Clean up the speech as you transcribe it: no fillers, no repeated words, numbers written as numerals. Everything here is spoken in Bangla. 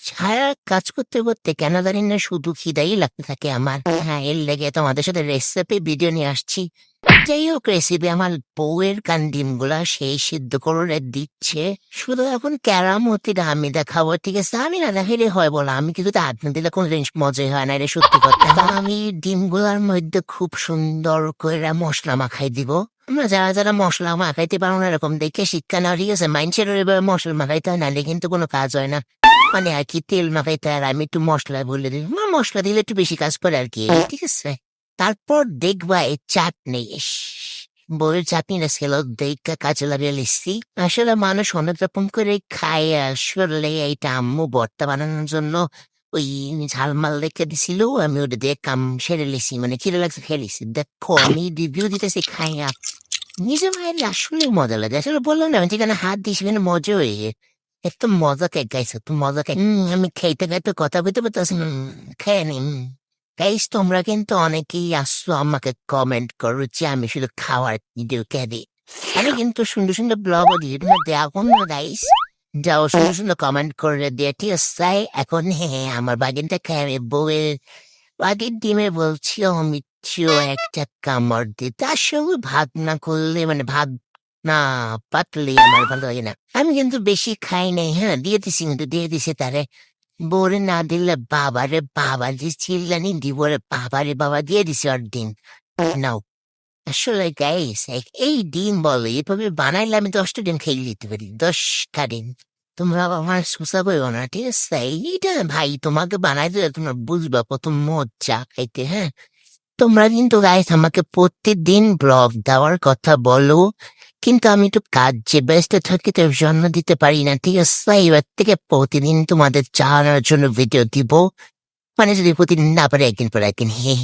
সারা কাজ করতে করতে কেন জানি না শুধু খিদাই লাগতে থাকে আমার। হ্যাঁ, এর লেগে তোমাদের সাথে রেসিপি ভিডিও নিয়ে আসছি। যাই হোক, রেসিপি আমার বউয়ের কান ডিমগুলা সেই সিদ্ধ করে দিচ্ছে। শুধু এখন কেরামতিটা আমি দেখাবো, ঠিক আছে? আমি না দেখাইলে হয় বলো, আমি কিন্তু হাত না দিলে কোনো জিনিস মজাই হয় না, এটা সত্যি কথা। আমি ডিমগুলার মধ্যে খুব সুন্দর করে মশলা মাখাই দিব। আমরা যারা যারা মশলা মাখাইতে পারো না, এরকম দেখে শিক্ষা না, ঠিক আছে? মাইন্ডসেট এভাবে মশলা মাখাইতে হয়, নাহলে কিন্তু কোনো কাজ হয় না। মানে আর কি, তেল মাখাইতে আর আমি একটু মশলা বলে দিই, মশলা দিলে একটু বেশি কাজ করে আর কি, ঠিক আছে? তারপর দেখবা এই চাটনি, ইস, বউয়ের চাটনিটা ছিল দেখা কাজে লাগিয়ে লিখছি। আসলে মানুষ অনেক রকম করে খায়, আসলে এইটা আম্মু ভর্তা বানানোর জন্য ওই ঝালমাল রেখে দিছিল, আমি ওটা দিয়ে কাম সেরে লিছি, মানে খিদে লাগছে খেয়ে লিছি। দেখো আমি রিভিউ দিতেছি খাইয়া, নিজে মায়ের আসলে মজা লাগে। আসলে বললাম না, আমি যেখানে হাত দিই সেখানে মজা হয়ে যায়। এত মজা কে গাইছো, তো মজা কে। আমি খাইতে খাইতে কথা বলতে পারতেছি, খেয়ে নিন। গাইস, তোমরা কিন্তু অনেকেই আসছো আমাকে কমেন্ট করো যে আমি শুধু খাওয়ার ভিডিও কে দিই। আমি কিন্তু সুন্দর সুন্দর ব্লগ দিই, তোমরা দেখো না গাইস। যাও সুন্দর সুন্দর কমেন্ট করে দিয়ে, ঠিক আছে? এখন হ্যাঁ, আমার বাগিনটা খেয়ে আমি বউয়ের বাগির ডিমে বলছি অমিচ্ছিও একটা কামড় দিতে। আসলে ভাত না করলে, মানে ভাত না পাতলে আমার ভালো লাগে না। আমি কিন্তু বেশি খাই নাই, হ্যাঁ, দিয়ে দিছি, কিন্তু দিয়ে দিছি তারে। বউরে না দিলে বাবারে বাবা যে চিল্লানি দিব রে, বাবারে বাবা দিয়ে দিছি ওর ডিম। নাও। আসলে গাইস, এই ডিম বলো এভাবে বানাইলে আমি 10টা ডিম খেয়ে দিতে পারি, 10টা ডিম। তোমরা আমার সুসা করো না, ঠিক আছে? এইটা ভাই তোমাকে বানাই দিলে তোমরা বুঝবা কত মজা খাইতে, হ্যাঁ? তোমরা কিন্তু গাইস আমাকে প্রত্যেকদিন ব্লগ দেওয়ার কথা বলো, কিন্তু আমি একটু কাজে ব্যস্ত থাকি, তো জন্য দিতে পারি না, ঠিক আছে? এবার থেকে প্রতিদিন তোমাদের চালানোর জন্য ভিডিও দিব, মানে যদি প্রতিদিন না পারে একদিন পর একদিন, হে।